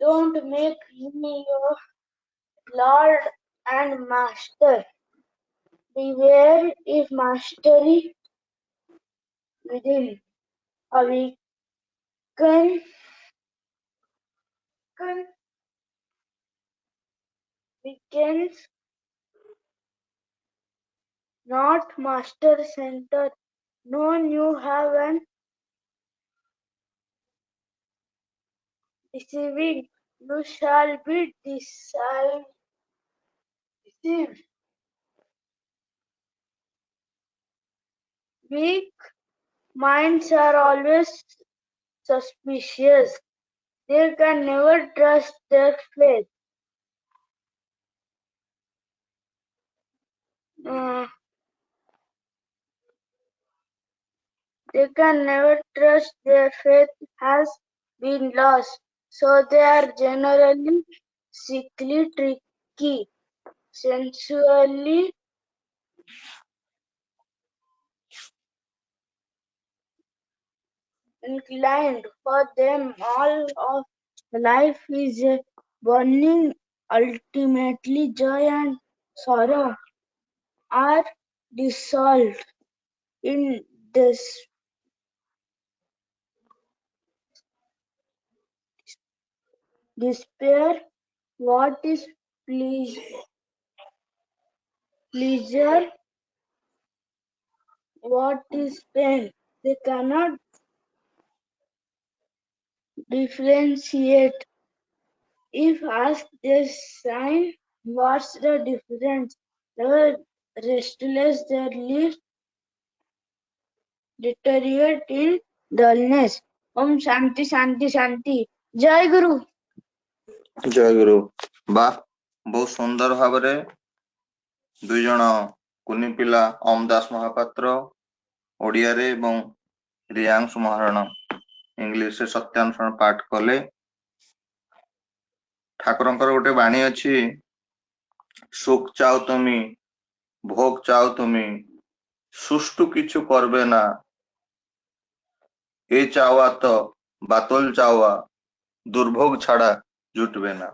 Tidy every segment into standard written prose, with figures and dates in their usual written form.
Don't make him your Lord and Master. Beware if mastery within a weekends, not master center. No new heaven deceiving. You shall be deceived. Weak minds are always suspicious. They can never trust their faith. They can never trust their faith has been lost, so they are generally sickly, tricky, sensually inclined. For them, all of life is a burning. Ultimately, joy and sorrow are dissolved in despair. What is pleasure? What is pain? They cannot differentiate. If asked their sign, what's the difference? They were restless, their lives deteriorate in dullness. Om Shanti Shanti Shanti. Jai Guru. ଜୟ ଗୁରୁ। ବା ବହୁତ ସୁନ୍ଦର ଭାବରେ ଦୁଇ ଜଣ କୁନି ପିଲା ଓମ୍ ଦାସ ମହାପାତ୍ର ଓଡ଼ିଆରେ ଏବଂ ରିୟାଂଶ ମହାରଣା ଇଂଲିଶରେ ସତ୍ୟାନୁସରଣ ପାଠ କଲେ। ଠାକୁରଙ୍କର ଗୋଟେ ବାଣୀ ଅଛି, ସୁଖ ଚାও ତୁମି ଭୋଗ ଚାও ତୁମି ସୁଷ୍ଟୁ কিছু করবে না, এ চাওয়া তো বাতল চাওয়া ଦୁର୍ଭୋଗ ଛାଡା ଜୁଟବେ ନା।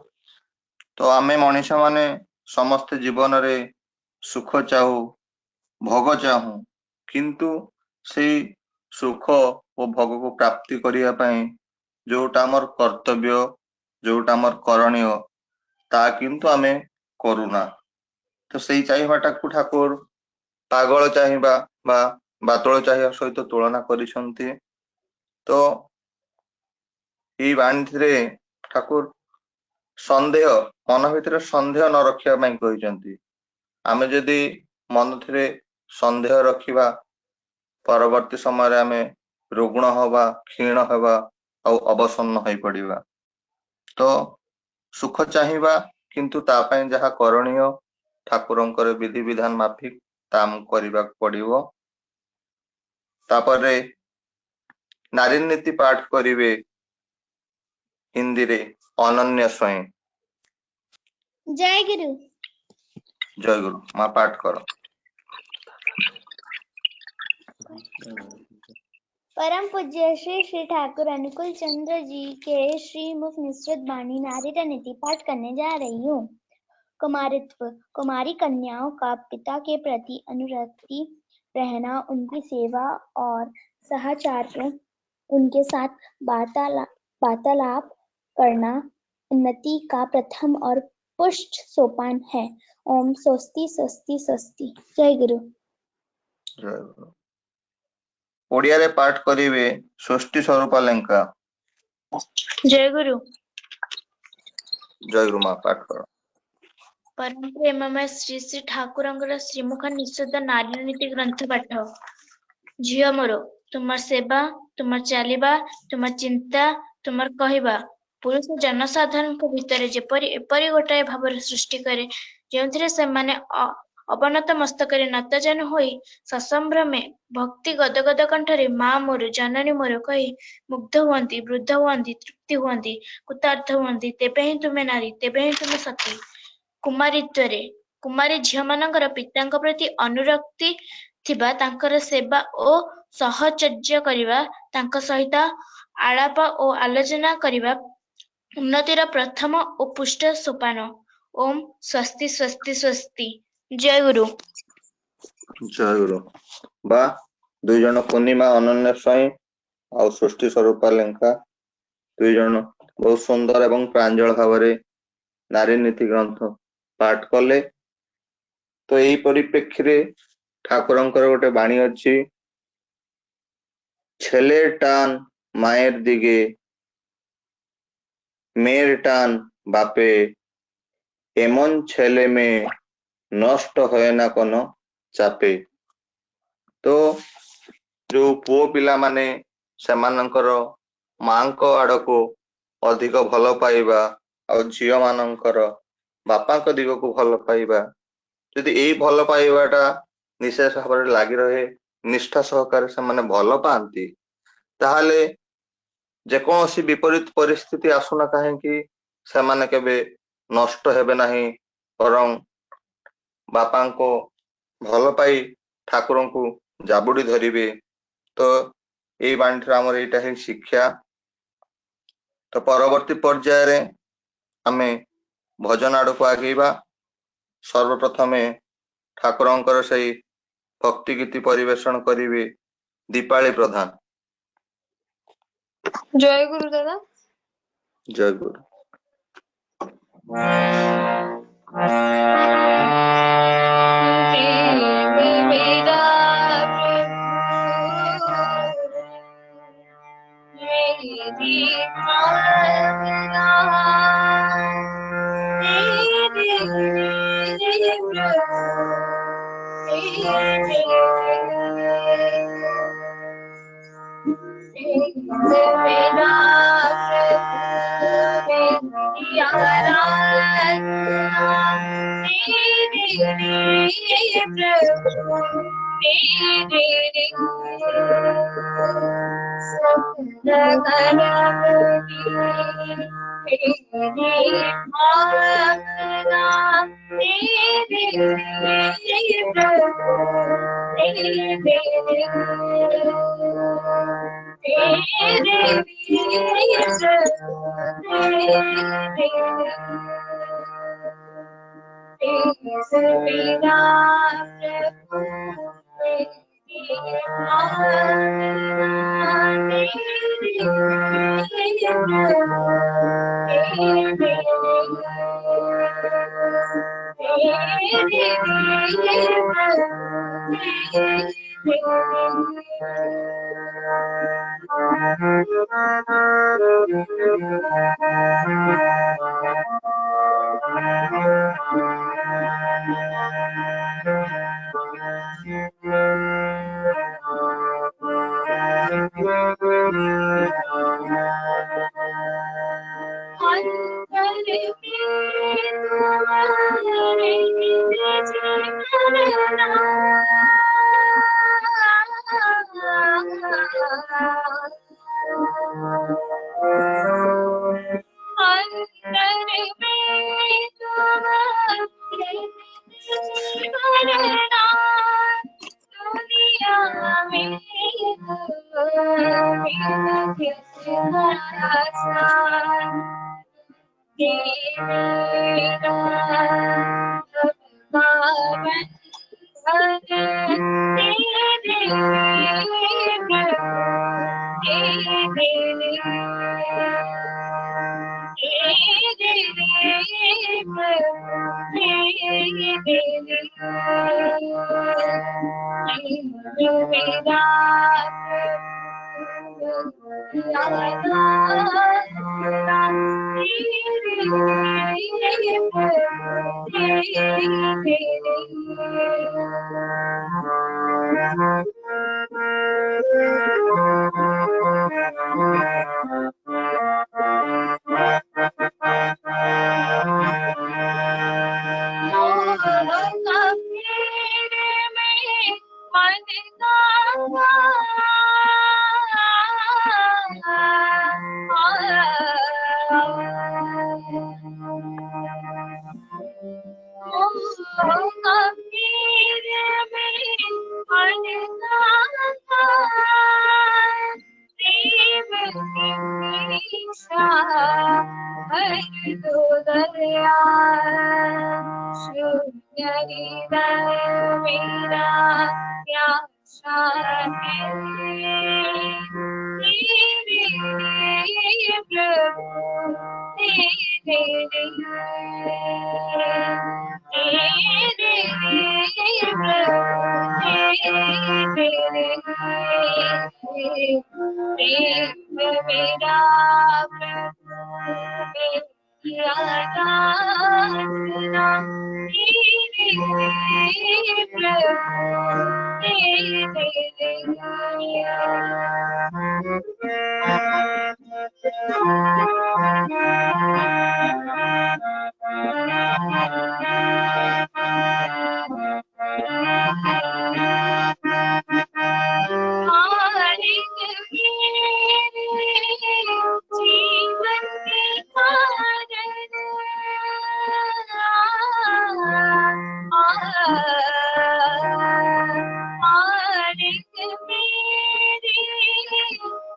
ତ ଆମେ ମଣିଷ ମାନେ ସମସ୍ତେ ଜୀବନରେ ସୁଖ ଚାହୁ, ଭୋଗ ଚାହୁଁ, କିନ୍ତୁ ସେଇ ସୁଖ ଓ ଭୋଗକୁ ପ୍ରାପ୍ତି କରିବା ପାଇଁ ଯୋଉଟା ଆମର କର୍ତ୍ତବ୍ୟ, ଯୋଉଟା ଆମର କରଣୀୟ, ତାହା କିନ୍ତୁ ଆମେ କରୁନା। ତ ସେଇ ଚାହିଁବାଟାକୁ ଠାକୁର ପାଗଳ ଚାହିଁବା ବା ବାତଳ ଚାହିଁବା ସହିତ ତୁଳନା କରିଛନ୍ତି। ତ ଏଇ ବାଣୀରେ ଠାକୁର ସନ୍ଦେହ, ମନ ଭିତରେ ସନ୍ଦେହ ନ ରଖିବା ପାଇଁ କହିଛନ୍ତି। ଆମେ ଯଦି ମନ ଭିତରେ ସନ୍ଦେହ ରଖିବା, ପରବର୍ତ୍ତୀ ସମୟରେ ଆମେ ରୁଗ୍ଣ ହବା, କ୍ଷୀଣ ହେବା ଆଉ ଅବସନ୍ନ ହୋଇ ପଡିବା। ତ ସୁଖ ଚାହିଁବା, କିନ୍ତୁ ତା ପାଇଁ ଯାହା କରଣୀୟ ଠାକୁରଙ୍କର ବିଧି ବିଧାନ ମାଫିକ ତା ଆମକୁ କରିବାକୁ ପଡିବ। ତାପରେ ନାରୀ ନୀତି ପାଠ କରିବେ ହିନ୍ଦୀରେ ଅନନ୍ୟ ସ୍ୱୟଂ। जय गुरु। ଜୟ ଗୁରୁ। ମା ପାଠ କର। परम पूज्य श्री श्री ठाकुर अनुकूल चंद्र जी के श्रीमुख निसृत वाणी नारी नीति पाठ करने जा रही हूँ। कुमारित्व, कुमारी कन्याओं का पिता के प्रति अनुरक्ति रहना, उनकी सेवा और सदाचार में उनके साथ वार्तालाप करना उन्नति का प्रथम और पुष्ट सोपान है। ओम स्वस्ति स्वस्ति स्वस्ति। जय गुरु। ଜୟ ଗୁରୁ। ଓଡ଼ିଆରେ ପାଠ କରିବେ ଷଷ୍ଠୀ ସ୍ୱରୂପା ଲେଙ୍କା। जय गुरु। ଜୟ ଗୁରୁ। ମା ପାଠ କର। परम प्रेममय श्री श्री ଠାକୁରଙ୍କର ଶ୍ରୀମୁଖ ନିଃଶବ୍ଦ ନାରୀ ନୀତି ଗ୍ରନ୍ଥ ପାଠ। ଝିଅ ମୋର, ତୁମର ସେବା, ତୁମର ଚାଲିବା, ତୁମର ଚିନ୍ତା, ତୁମର କହିବା ପୁରୁଷ ଜନସାଧାରଣଙ୍କ ଭିତରେ ଯେପରି ଏପରି ଗୋଟାଏ ଭାବର ସୃଷ୍ଟି କରେ, ଯେଉଁଥିରେ ସେମାନେ ଅବନତ ମସ୍ତକରେ ନତଜାନୁ ହୋଇ ସସମ୍ଭ୍ରମେ ଭକ୍ତି ଗଦଗଦ କଣ୍ଠରେ ମା ମୋର, ଜନନୀ ମୋର କହି ମୁଗ୍ଧ ହୁଅନ୍ତି, ବୃଦ୍ଧ ହୁଅନ୍ତି, ତୃପ୍ତି ହୁଅନ୍ତି, କୃତାର୍ଥ ହୁଅନ୍ତି। ତେବେ ହିଁ ତୁମେ ନାରୀ, ତେବେ ହିଁ ତୁମେ ସତୀ। କୁମାରୀତ୍ୱରେ କୁମାରୀ ଝିଅମାନଙ୍କର ପିତାଙ୍କ ପ୍ରତି ଅନୁରକ୍ତି ଥିବା, ତାଙ୍କର ସେବା ଓ ସହଚର୍ଯ୍ୟ କରିବା, ତାଙ୍କ ସହିତ ଆଳାପ ଓ ଆଲୋଚନା କରିବା, ଉନ୍ନତିର ପ୍ରଥମ ଓ ପୁଷ୍ଟ ସୋପାନ। ଓମ୍ ସ୍ୱସ୍ତି ସ୍ୱସ୍ତି ସ୍ୱସ୍ତି। ଜୟ ଗୁରୁ। ଜୟ ଗୁରୁ। ବା ଦୁଇ ଜଣ ପୂର୍ଣ୍ଣିମା ଅନନ୍ୟ ସ୍ୱାଇଁ ଆଉ ସୃଷ୍ଟି ସ୍ୱରୂପା ଲେଙ୍କା ଦୁଇ ଜଣ ବହୁତ ସୁନ୍ଦର ଏବଂ ପ୍ରାଞ୍ଜଳ ଭାବରେ ନାରୀ ନୀତି ଗ୍ରନ୍ଥ ପାଠ କଲେ। ତ ଏଇ ପରିପ୍ରେକ୍ଷୀରେ ଠାକୁରଙ୍କର ଗୋଟେ ବାଣୀ ଅଛି, ছেলের টান মায়ের দিকে, মেয়ের টান বাপে, এমন ছেলে মেয়ে নষ্ট হয় না কোনো ଚାପେ। ତ ଯୋଉ ପୁଅ ପିଲାମାନେ ସେମାନଙ୍କର ମାଙ୍କ ଆଡକୁ ଅଧିକ ଭଲ ପାଇବା ଆଉ ଝିଅ ମାନଙ୍କର ବାପାଙ୍କ ଦିଗକୁ ଭଲ ପାଇବା, ଯଦି ଏଇ ଭଲ ପାଇବାଟା ନିଶେଷ ଭାବରେ ଲାଗି ରହେ, ନିଷ୍ଠା ସହକାରେ ସେମାନେ ଭଲ ପାଆନ୍ତି, ତାହେଲେ ଯେକୌଣସି ବିପରୀତ ପରିସ୍ଥିତି ଆସୁନା କାହିଁକି ସେମାନେ କେବେ ନଷ୍ଟ ହେବେ ନାହିଁ, ବରଂ ବାପାଙ୍କୁ ଭଲ ପାଇ ଠାକୁରଙ୍କୁ ଜାବୁଡି ଧରିବେ। ତ ଏଇ ବାଣୀଠାରୁ ଆମର ଏଇଟା ହିଁ ଶିକ୍ଷା। ତ ପରବର୍ତ୍ତୀ ପର୍ଯ୍ୟାୟରେ ଆମେ ଭଜନ ଆଡକୁ ଆଗେଇବା। ସର୍ବପ୍ରଥମେ ଠାକୁରଙ୍କର ସେଇ ଭକ୍ତି ଗୀତି ପରିବେଷଣ କରିବେ ଦୀପାଳି ପ୍ରଧାନ। ଜୟ ଗୁରୁ ଦାଦା। ଜୟ ଗୁରୁ। गया शून्य हृदय मेरा क्या आशा है तेरे प्रभु तेरे मेरा जीवन के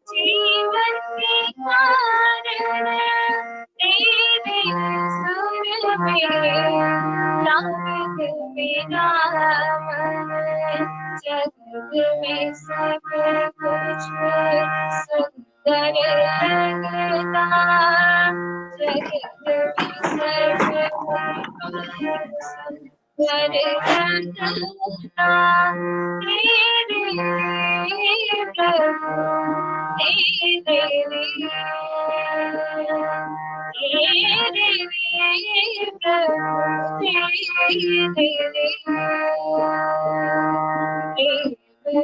जीवन के कारण तेरे सुर में लागत मेरा मन जगत में सब कुछ सुंदर लगता जगत में सब कुछ सुंदर लगता तेरे प्रभु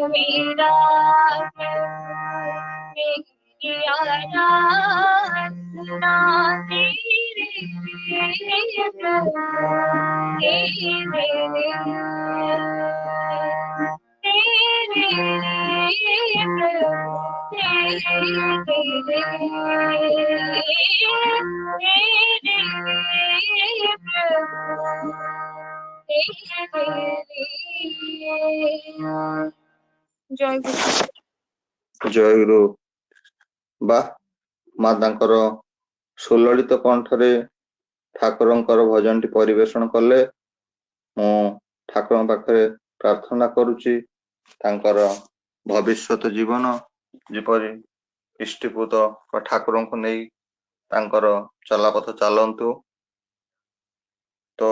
मेरा जय गुरु जय गुरु बा माँ तांकर सुललित कंठरे ठाकुरंकर भजनटी परिवेषण कले मु ठाकुरଙ୍କ पाखरे प्रार्थना करूची तांकर भविष्यत जीवन जेपरि इष्टिपूत ठाकुरଙ୍କୁ ନେଇ तांकर चलापथ चालंतु तो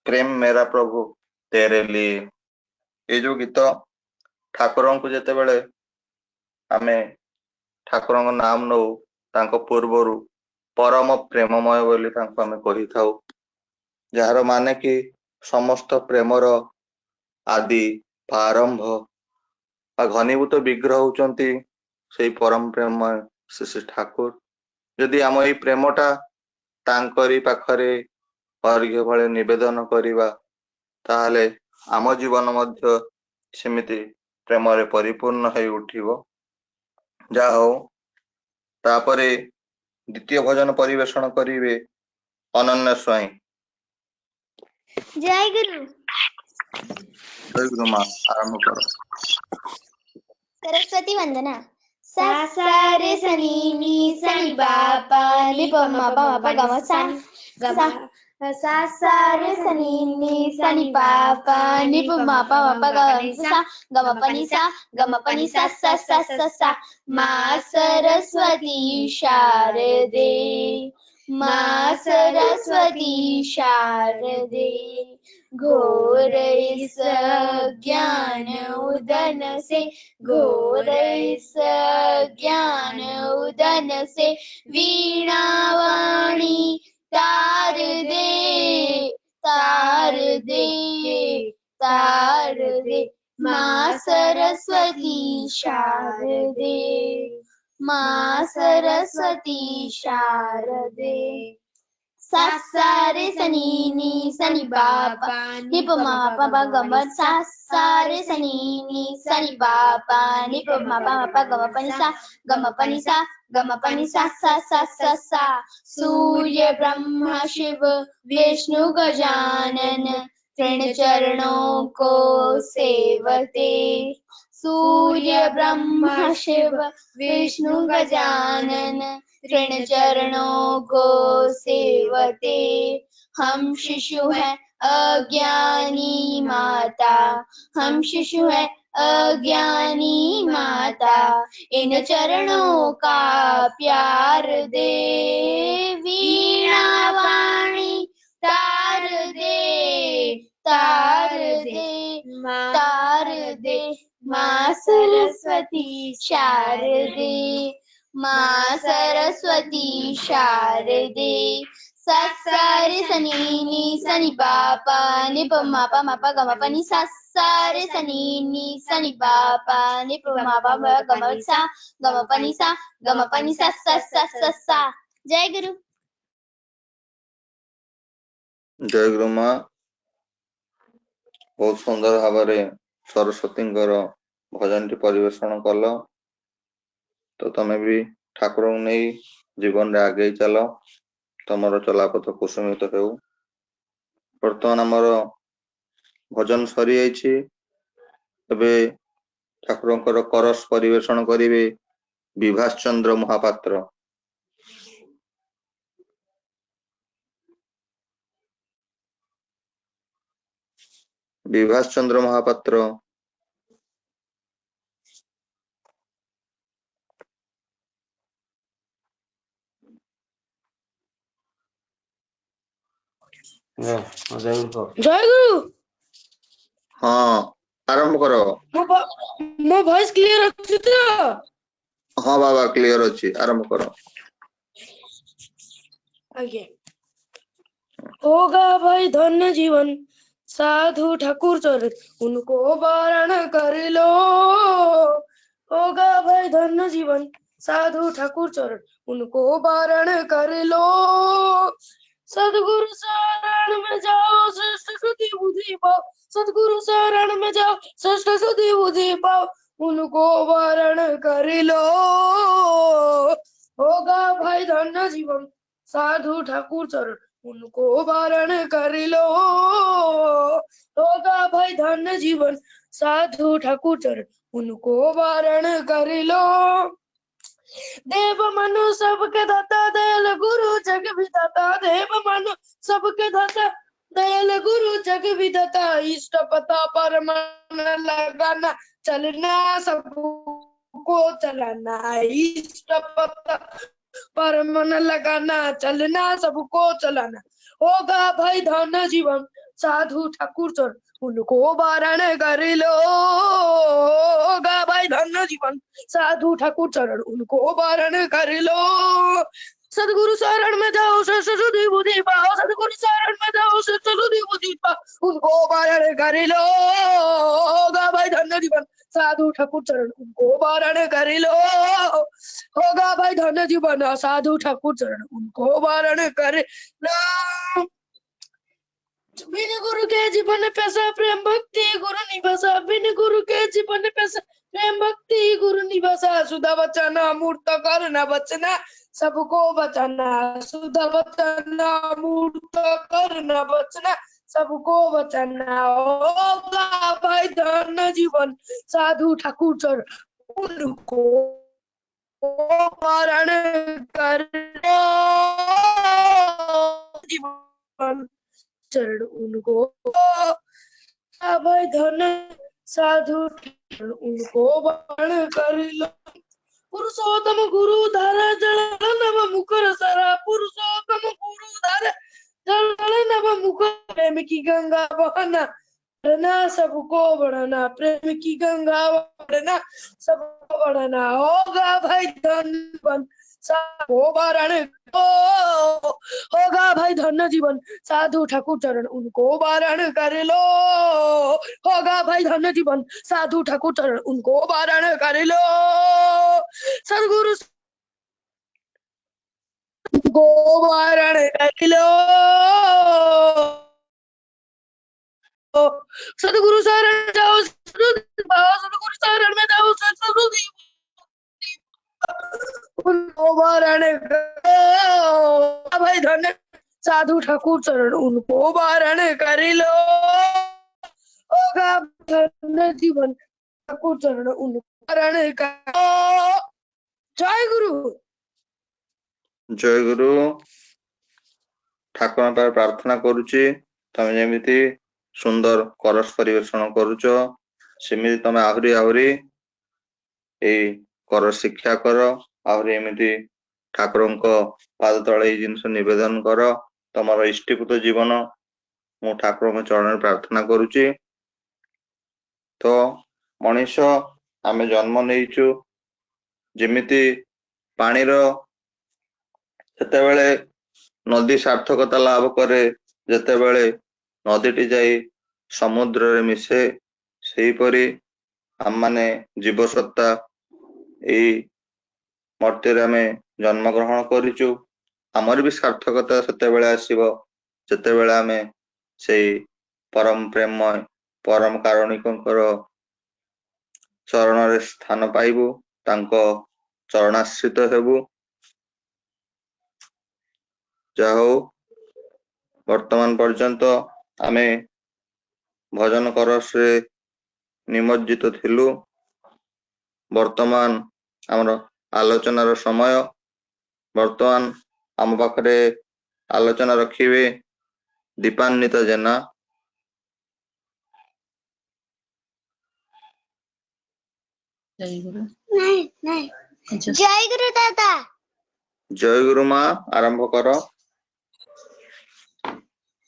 प्रेम मेरा प्रभु तेरे लिए ये जो गीत ठाकुरଙ୍କୁ ଯେତେବେଳେ ଆମେ ଠାକୁରଙ୍କ ନାମ ନଉ ତାଙ୍କ ପୂର୍ବରୁ परम प्रेममय ବୋଲି ତାଙ୍କୁ ଆମେ କହିଥାଉ ଯାହାର ମାନେ କି ସମସ୍ତ ପ୍ରେମର ଆଦି ପ୍ରାରମ୍ଭ ବା ଘନୀଭୂତ ବିଗ୍ରହ ହଉଛନ୍ତି ସେଇ परम प्रेममय ଶ୍ରୀ ଠାକୁର ଯଦି ଆମ ଏଇ ପ୍ରେମଟା ତାଙ୍କରି ପାଖରେ अर्घ्य भले निवेदन करिबा ताहले आम जीवन मध्य सेमिति प्रेम रे परिपूर्ण है उठिबो जा हो तापरे द्वितीय भजन परिवेषण करिवे अनन्य स्वाई जय गुरु मां आरंभ करो सरस्वती वंदना सा सा रे सनी नी सनी बापा नि प म प म प ग म सा सा सा रे सनी नी सनी पापा नि प म प म प ग म प नि सा सा सा सा सा मां सरस्वती शारदे मां सरस्वती शारदे घोर इस ज्ञान उदन से घोर इस ज्ञान उदन से वीणावाणी तार दे तार दे तार दे मां सरस्वती शारदे मां सरस्वती शारदे सा सा रे सनी नी सनी बापा नि प म प प ग म सा सा रे सनी नी सनी बापा नि प म प म प ग म प नि सा ग म प नि सा ग म प नि सा सा सा सा सा सूर्य ब्रह्मा शिव विष्णु गजानन तृण चरणों को सेवते सूर्य ब्रह्मा शिव विष्णु गजानन तृण चरणों को सेवते। हम शिशु हैं अज्ञानी माता, हम शिशु हैं अज्ञानी माता, इन चरणों का प्यार दे। वीणा वाणी तार दे, तार दे, तार दे। माँ सरस्वती शारदे, माँ सरस्वती शारदे। सा सा रे सा नी सा नी पा पा नि प मा पा ग म प नि सा सा रे सा नी सा नी पा पा नि प मा पा ग म सा ग म प नि सा ग म प नि सा सा सा सा सा। जय गुरु। जय गुरु माँ। बहुत सुंदर भाव सरस्वती भजन टी परिवेषण कल। तो तमे भी ठाकुर नहीं जीवन रे आगे चल, तमर चलापथ कुसुमित हो। वर्तमान आमर भजन सरी जाइछि, एबे ठाकुरंकर करस परिवेषण करिवे विभास चंद्र महापात्र। विभास चंद्र महापात्र जय गुरु। हाँ आरंभ करो। मो वॉइस क्लियर अछि तो? हाँ बाबा क्लियर अछि, आरंभ करो। आगे होगा भाई धन्य जीवन साधु ठाकुर चरण उनको वारण कर लो। होगा भाई धन्य जीवन साधु ठाकुर चरण उनको वारण कर लो। सदगुरु शरण में जाओ श्रेष्ठ सुधि बुद्धि पाओ, सदगुरु शरण में जाओ श्रेष्ठ सुधि बुद्धि पाओ, उनको वारण कर लो। होगा भाई धन्य जीवन साधु ठाकुर चरण उनको वारण कर लो। होगा भाई धन्य जीवन साधु ठाकुर चरण उनको वारण कर लो। देव मनु सबके दाता दयाल गुरु जग विधाता, देव मनु सबके दाता दयाल गुरु जग विधाता, इष्ट पता पर मन लगाना चलना सबको चलाना, इष्ट पता पर मन लगाना चलना सबको चलाना। होगा भाई धन्य जीवन साधु ठाकुर चरण उनको वारण कर लो। होगा भाई धन्य जीवन साधु ठाकुर चरण उनको वारण कर लो। सदगुरु शरण में जाओ श्रेष्ठ सुधि बुद्धि पाओ, सदगुरु शरण में जाओ श्रेष्ठ सुधि बुद्धि पाओ, उनको वारण कर लो। होगा भाई धन्य जीवन साधु ठाकुर चरण उनको वारण कर लो। होगा भाई धन्य जीवन साधु ठाकुर चरण उनको वारण कर लो। बिन गुरु के जीवन पैसा प्रेम भक्ति गुरु निवासा, बिन गुरु के जीवन पैसा प्रेम भक्ति गुरु निवासा, सुधा बचाना मूर्त करना बचना सबको बचाना, सुधा बचाना मूर्त करना बचना सबको बचाना। होगा भाई धन्य जीवन साधु ठाकुर चरण उनको वारण कर लो। जीवन चरण उनको भाई धन्य साधु चरण उनको वारण कर लो। पुरुषोत्तम गुरु धारा जल नव मुकर सरा, पुरुषोत्तम गुरु धारा जल नव मुकर, प्रेम की गंगा बहना बढ़ना सबको बढ़ना, प्रेम की गंगा बढ़ना सबको बढ़ना। होगा भाई धन सबको वारण होगा भाई धन्य जीवन साधु ठाकुर चरण उनको वारण कर लो। होगा भाई धन्य जीवन साधु ठाकुर चरण उनको वारण कर लो। सदगुरु को वारण कर लो। सदगुरु शरण जाओ सदगुरु शरण में जाओ उनको वारण भाई धन्य साधु ठाकुर चरण उनको वारण कर लो। होगा धन्य जीवन ठाकुर चरण उन्नरण करो। जय गुरु। जय गुरु। ठाकुर पाखे प्रार्थना करुची तमे जेमिति सुंदर करस परिवेषण करुच सेमिति तमे आहुरी आहुरी ए करस शिक्षा कर आहुरी एमिति ठाकुरंको पाद तळे ए जिंस निवेदन कर तमर इष्टिपुत जीवन मु ठाकुरंको चरण प्रार्थना करुची। तो मनीष आमे जन्म नेइचु जेमिति पानीर सेतेबेले नदी सार्थकता लाभ करे जेतेबेले नदीटी जाई समुद्र रे मिशे सेहीपरि आम माने जीव सत्ता एई मर्त्य आमे जन्म ग्रहण करिचु आमर भी सार्थकता सेतेबेले आसीबो जेतेबेले आमे सेई परम प्रेममय परम कारुणिकंकर चरण रे स्थान पाइबु तांको चरणाश्रित हेबु। जाहो वर्तमान पर्यंत आमे भजन करस रे निमज्जित थिलु। वर्तमान आमर आलोचनार समय वर्तमान आम पाखरे आलोचना रखिबे दीपान्विता जेना। नहीं नहीं जय गुरु दादा। जय गुरु माँ आरंभ कर।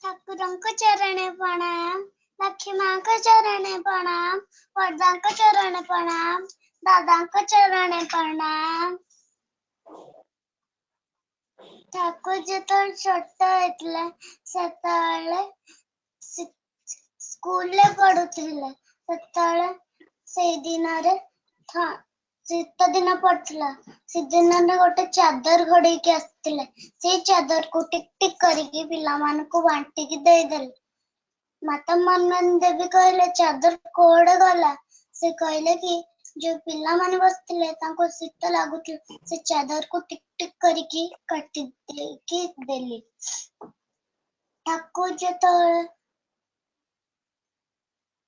ठाकुरंको चरणे प्रणाम, लक्ष्मी माँ को चरणे प्रणाम, वरदा को चरणे प्रणाम, दादा को चरणे प्रणाम। ठाकुर जेतल छोट हेतले सेतले स्कूल ले पढुथिले सेतले से दिन रे शीत दिन पड़ता से दिन गोटे चादर घोड़े के आसते से चादर को टिक टिक करके पिला मान को बांटी की दे देले। माता मनमोहन देवी कहले चादर कोड़े गला से कहले कि जो पिला माने बसथिले तांको शीत लागुथिले से चादर को टिक टिक करके काटी देकी देली। ठाकुर जेतले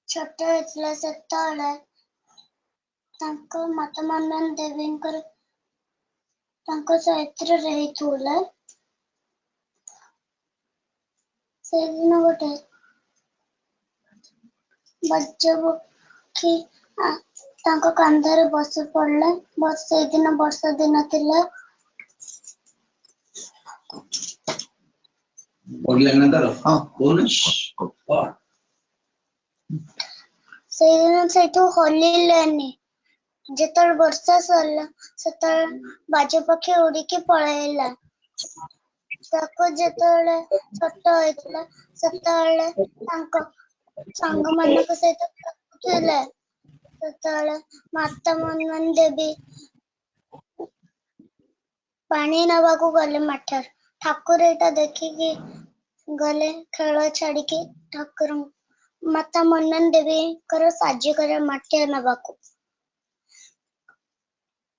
छोट हेतले सेतले तांको माता मनमोहन देवींकर तांको सहित रहितुले से दिन गोटे बज्रपक्षी तांको कांधरे बस पड़ले बस से दिन वर्षा दिन थिले से दिन सेठू हलिलेनी जेतल वर्षा सरला सेतल बाजपक्षी उड़ीकी पळेला ताको जेतले छोट होइतला सेतले तांको संग मानक सहित थिले सेतले माता मनमोहन देवी पानी नबाकू गले मठर ठाकुर एटा देखिकी गले खेल छाड़िकी ठाकुर माता मनमोहन देवी कर साज्य करे मठे नबाकू।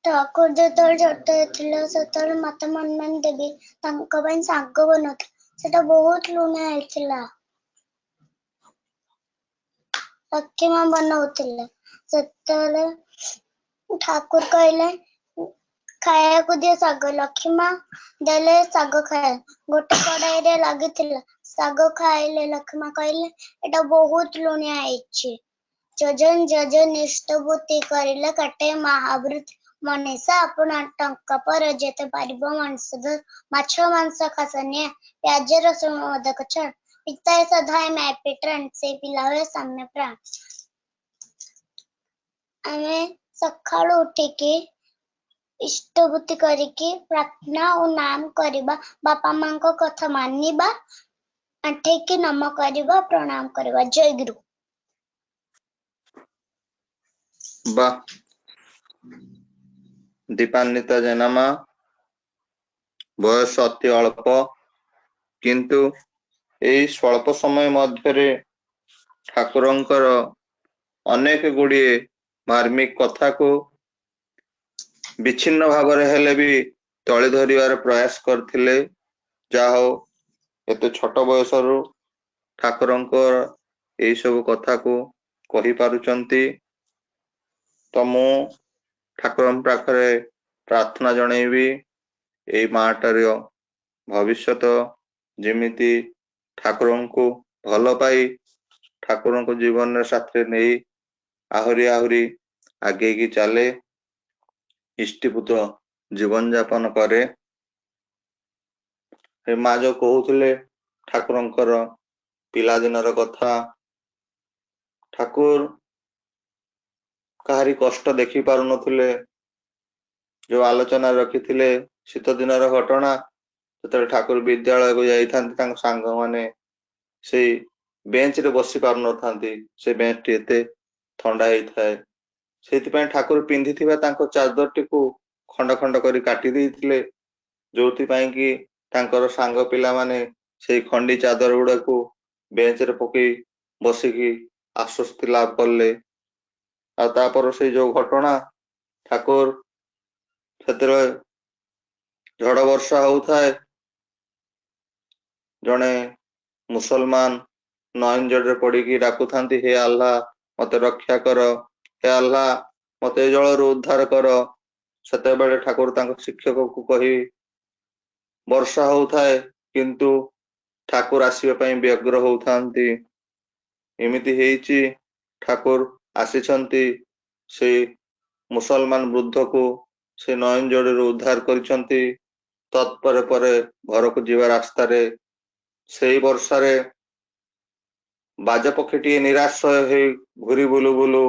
ठाकुर जेतल छोट हेथिले सेतल माता मनमोहन देवी तांको पई साग बनौथि सेटा बहुत लुणिया हेथिला लक्ष्मी माँ बनौथिले सेतले ठाकुर कहले खाया को दिए साग लक्ष्मी माँ देले साग खाए गोटे कड़ाई रे लागिथिला साग खाइले लक्ष्मी माँ कहले एटा बहुत लुणिया हेछि जोजन जोजन इष्टभूति करिले काटे महावृत मनीषा अपना टंका पर जेते पारिबो मनुष्य माछ मांस खासने प्याज रसुण मोदक छड़ पिता सधाय मैं पिटरन से पिला हुए सामने प्राण। आमे सखाळु उठिकी इष्टभूति करिकी प्रार्थना और नाम करिबा बापा मां को कथा मानिबा आंठेकी नम करिबा प्रणाम करिबा। जय गुरु। वाह दीपान्विता जेनामा बयस अति अल्प किंतु एई स्वल्प समय मध्यरे ठाकुरंकर अनेक गुड़िए मार्मिक कथा को विच्छिन्न भाव हेले भी तली धरिबार प्रयास करथिले। जाहो एते छोट बयस रु ठाकुरंकर एई सब कथा को कहि पारुचंती ତ ମୁଁ ଠାକୁରଙ୍କ ପାଖରେ ପ୍ରାର୍ଥନା ଜଣେଇବି ଏଇ ମାଟାର ଭବିଷ୍ୟତ ଯେମିତି ଠାକୁରଙ୍କୁ ଭଲ ପାଇ ଠାକୁରଙ୍କୁ ଜୀବନରେ ସାଥିରେ ନେଇ ଆହୁରି ଆହୁରି ଆଗେଇକି ଚାଲେ, ଇଷ୍ଟିପୂତ ଜୀବନ ଯାପନ କରେ। ଏ ମା ଯୋଉ କହୁଥିଲେ ଠାକୁରଙ୍କର ପିଲାଦିନର କଥା, ଠାକୁର କାହାରି କଷ୍ଟ ଦେଖି ପାରୁନଥିଲେ। ଯୋଉ ଆଲୋଚନା ରଖିଥିଲେ ଶୀତ ଦିନର ଘଟଣା, ଯେତେବେଳେ ଠାକୁର ବିଦ୍ୟାଳୟକୁ ଯାଇଥାନ୍ତି ତାଙ୍କ ସାଙ୍ଗମାନେ ସେଇ ବେଞ୍ଚରେ ବସି ପାରୁନଥାନ୍ତି, ସେ ବେଞ୍ଚଟି ଏତେ ଥଣ୍ଡା ହେଇଥାଏ। ସେଇଥିପାଇଁ ଠାକୁର ପିନ୍ଧିଥିବା ତାଙ୍କ ଚାଦରଟିକୁ ଖଣ୍ଡ ଖଣ୍ଡ କରି କାଟି ଦେଇଥିଲେ, ଯୋଉଥିପାଇଁ କି ତାଙ୍କର ସାଙ୍ଗ ପିଲାମାନେ ସେଇ ଖଣ୍ଡି ଚାଦର ଗୁଡାକୁ ବେଞ୍ଚରେ ପକେଇ ବସିକି ଆଶ୍ୱସ୍ତି ଲାଭ କଲେ। ଆଉ ତାପରେ ସେଇ ଯୋଉ ଘଟଣା, ଠାକୁର ସେଥିରେ ଝଡ ବର୍ଷା ହଉଥାଏ, ଜଣେ ମୁସଲମାନ ନଇନ ଜଡରେ ପଡିକି ଡାକୁଥାନ୍ତି, ହେ ଆଲ୍ଲାହ ମତେ ରକ୍ଷା କର, ହେ ଆଲ୍ଲାହ ମତେ ଏ ଜଳରୁ ଉଦ୍ଧାର କର। ସେତେବେଳେ ଠାକୁର ତାଙ୍କ ଶିକ୍ଷକକୁ କହି ବର୍ଷା ହଉଥାଏ, କିନ୍ତୁ ଠାକୁର ଆସିବା ପାଇଁ ବ୍ୟଗ୍ର ହଉଥାନ୍ତି। ଏମିତି ହେଇଛି ଠାକୁର ଆସିଛନ୍ତି, ସେଇ ମୁସଲମାନ ବୃଦ୍ଧକୁ ସେ ନଇନ ଜଡରୁ ଉଦ୍ଧାର କରିଛନ୍ତି। ତତ୍ପରେ ପରେ ଘରକୁ ଯିବା ରାସ୍ତାରେ ସେଇ ବର୍ଷାରେ ବାଜପକ୍ଷୀଟିଏ ନିରାଶ୍ରୟ ହେଇ ଘୁରି ବୁଲୁ ବୁଲୁ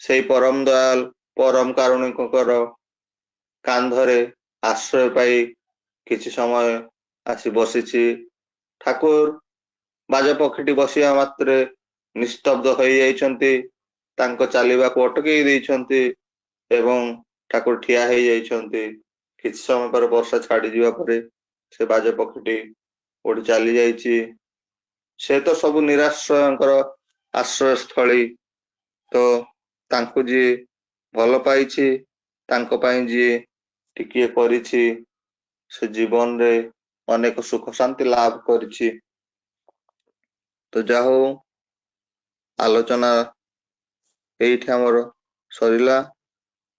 ସେଇ ପରମ ଦୟାଲ ପରମ କାରୁଣିକଙ୍କର କାନ୍ଧରେ ଆଶ୍ରୟ ପାଇ କିଛି ସମୟ ଆସି ବସିଛି। ଠାକୁର ବାଜପକ୍ଷୀଟି ବସିବା ମାତ୍ରେ ନିସ୍ତବ୍ଧ ହେଇଯାଇଛନ୍ତି, ତାଙ୍କ ଚାଲିବାକୁ ଅଟକେଇ ଦେଇଛନ୍ତି ଏବଂ ଠାକୁର ଠିଆ ହେଇଯାଇଛନ୍ତି। କିଛି ସମୟ ପରେ ବର୍ଷା ଛାଡିଯିବା ପରେ ସେ ବାଜପକ୍ଷୀଟି ଉଡି ଚାଲି ଯାଇଛି। ସେ ତ ସବୁ ନିରାଶ୍ରୟଙ୍କର ଆଶ୍ରୟସ୍ଥଳୀ, ତ ତାଙ୍କୁ ଯିଏ ଭଲ ପାଇଛି, ତାଙ୍କ ପାଇଁ ଯିଏ ଟିକିଏ କରିଛି, ସେ ଜୀବନରେ ଅନେକ ସୁଖ ଶାନ୍ତି ଲାଭ କରିଛି। ତ ଯାହା ହଉ, ଆଲୋଚନା ଏଇଠି ଆମର ସରିଲା।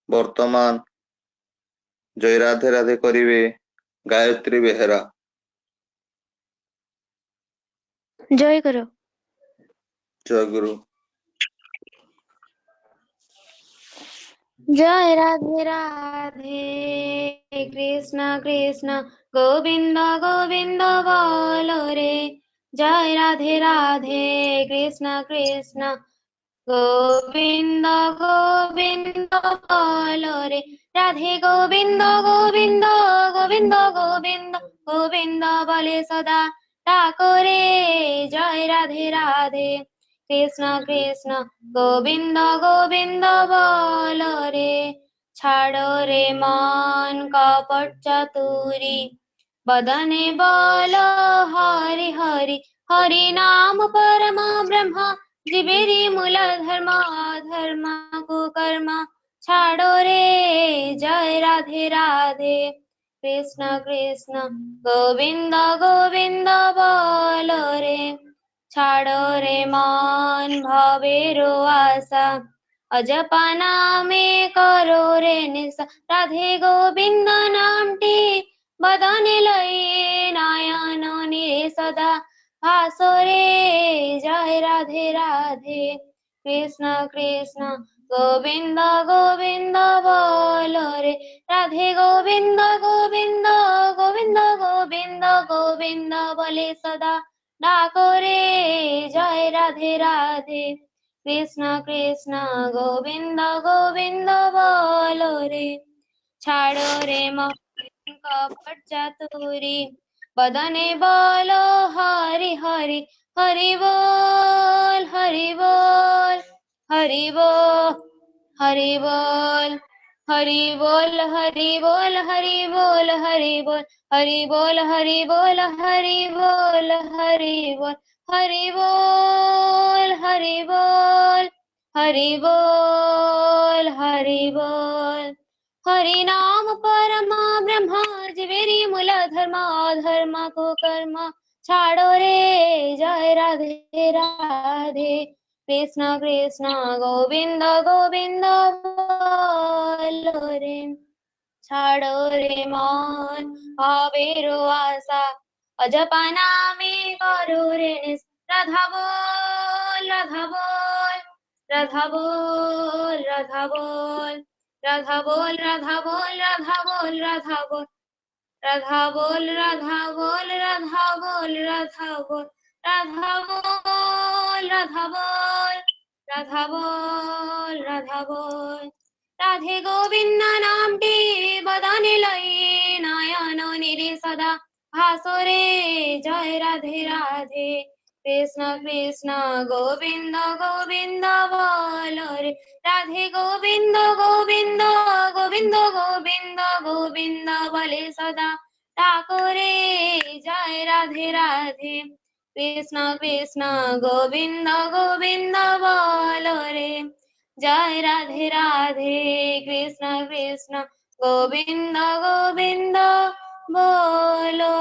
ବର୍ତ୍ତମାନ ଜୟ ରାଧେ ରାଧେ କରିବେ ଗାୟତ୍ରୀ ବେହେରା। ଜୟ ଗୁରୁ। ଜୟ ଗୁରୁ। जय राधे राधे कृष्ण कृष्ण गोविंद गोविंद बोलो रे। जय राधे राधे कृष्ण कृष्ण गोविंद गोविंद बोलो रे। राधे गोविंद गोविंद गोविंद गोविंद गोविंद बोले सदा डाको रे। जय राधे राधे कृष्ण कृष्ण गोविंद गोविंद बोलो रे। छाड़ो रे मन कपट चतुरी बदने बोलो हरि हरि। हरि नाम परम ब्रह्म जीवेरी मूल धर्म धर्म कुकर्म। छाड़ो रे जय राधे राधे कृष्ण कृष्ण गोविंद गोविंद बोलो रे। छाड़ो रे मन भवेरो आशा अजपा नामे करो रे निशा। राधे गोविंद नामटी बदने लई नयन निरे सदा भासो रे। जय राधे राधे कृष्ण कृष्ण गोविंद गोविंद बोलो रे। राधे गोविंद गोविंद गोविंद गोविंद गोविंद बोले सदा डाको रे। जय राधे राधे कृष्ण कृष्ण गोविंद गोविंद बोलो रे। छाड़ो रे मन कपट चतुरी बदने बोलो हरि हरि। हरि बोल हरि बोल हरि बोल हरि बोल हरि बोल हरि बोल हरि बोल हरि बोल हरि बोल हरि बोल हरि बोल हरि बोल हरि बोल हरि बोल हरि बोल हरि बोल। हरि नाम परम ब्रह्म जीवेरी मूल धर्म धर्म को कर्म। छाड़ो रे जय राधे राधे कृष्ण कृष्ण गोविंद गोविंद বলো রে ছাড়ো রে মন হবেরো আশা অজপা নামে করো রে রাধা বল রাধা বল রাধা বল রাধা বল রাধা বল রাধা বল রাধা বল রাধা বল রাধা বল রাধা বল রাধা বল রাধা বল রাধা বল রাধা বল রাধা বল রাধা বল রাধে গোবিন্দ নামটি বদনে লই নয়ন নিরে সদা ভাসরে জয় রাধে রাধে কৃষ্ণ কৃষ্ণ গোবিন্দ গোবিন্দ বলো রে রাধে গোবিন্দ গোবিন্দ গোবিন্দ গোবিন্দ গোবিন্দ বলে সদা ঠাকুরে জয় রাধে রাধে কৃষ্ণ কৃষ্ণ গোবিন্দ গোবিন্দ বলো রে জয় রাধে রাধে কৃষ্ণ কৃষ্ণ গোবিন্দ গোবিন্দ বলো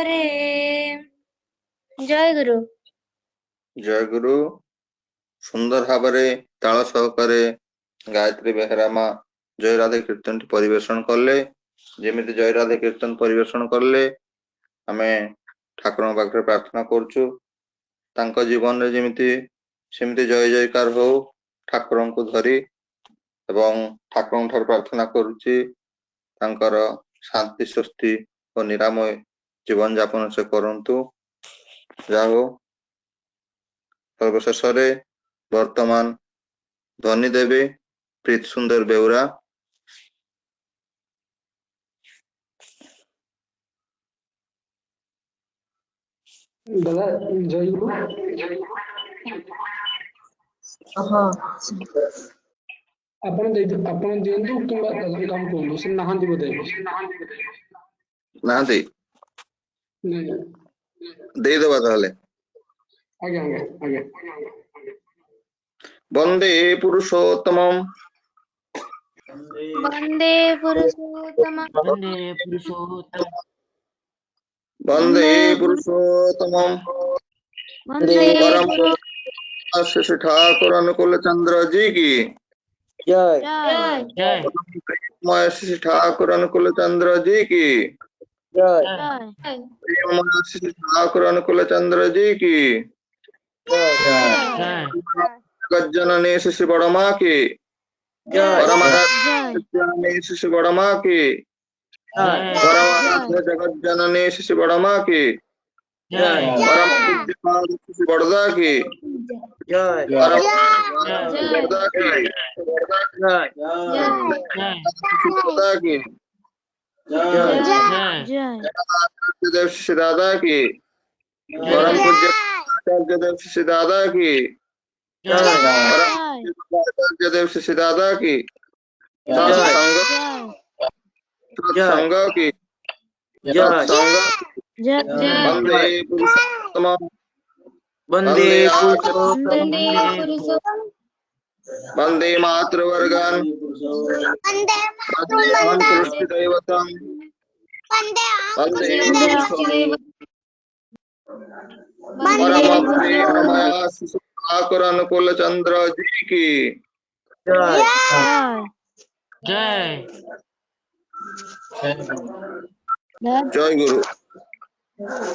রে জয় গুরু ଜୟ ଗୁରୁ। ସୁନ୍ଦର ଭାବରେ ତାଳ ସହକାରେ ଗାୟତ୍ରୀ ବେହେରା ମା ଜୟ ରାଧେ କୀର୍ତ୍ତନଟି ପରିବେଷଣ କଲେ। ଯେମିତି ଜୟ ରାଧେ କୀର୍ତ୍ତନ ପରିବେଷଣ କଲେ ଆମେ ଠାକୁରଙ୍କ ପାଖରେ ପ୍ରାର୍ଥନା କରୁଛୁ ତାଙ୍କ ଜୀବନରେ ଯେମିତି ସେମିତି ଜୟ ଜୟକାର ହଉ ଠାକୁରଙ୍କୁ ଧରି ଏବଂ ଠାକୁରଙ୍କ ଠାରୁ ପ୍ରାର୍ଥନା କରୁଛି ତାଙ୍କର ଶାନ୍ତି ସ୍ୱସ୍ତି ଓ ନିରାମୟ ଜୀବନ ଯାପନ ସେ କରନ୍ତୁ। ଯାହା ହଉ ସର୍ବଶେଷରେ ବର୍ତ୍ତମାନ ଧ୍ୱନି ଦେବେ ପ୍ରୀତ ସୁନ୍ଦର ବେଉରା। ଦାଦା ଜୟ ଗୁରୁ। ଆପଣ ଦିଅନ୍ତୁ କିମ୍ବା କାମ କୁହନ୍ତୁ ସେ ନାହାନ୍ତି ବୋଧେ ନାହାନ୍ତି ନାଇଁ ଦେଇଦେବା ତାହେଲେ। ଆଜ୍ଞା ଆଜ୍ଞା ଆଜ୍ଞା ବନ୍ଦେ ପୁରୁଷୋତ୍ତମମ୍ वन्दे पुरुषोत्तमं वन्दे पुरुषोत्तम बंदे पुरुषोत्तमम वन्दे परम श्री ठाकुर अनुकूल चंद्र जी की जय जय प्रेममय श्री ठाकुर अनुकूल चंद्र जी की जय प्रेममय श्री ठाकुर अनुकूल चंद्र जी की जय जगत जननी श्री बड़मा की परमाराध्य श्री बड़मा की परमाराध्य जगत जननी श्री बड़मा की जय परम पूज्य श्री बड़दा की परम बड़दा की बड़दा की आचार्य देव श्री दादा की परम पूज्य आचार्य देव श्री दादा की परम आचार्य देव श्री दादा की सत्संग की सत्संग वंदे पुरुषोत्तमं वंदे पुरुषोत्तमं वंदे मातृवर्गान् वंदे पुरुषदैवतं वंदे परम प्रेममय ठाकुर अनुकूल चंद्र जी की जय जय गुरु।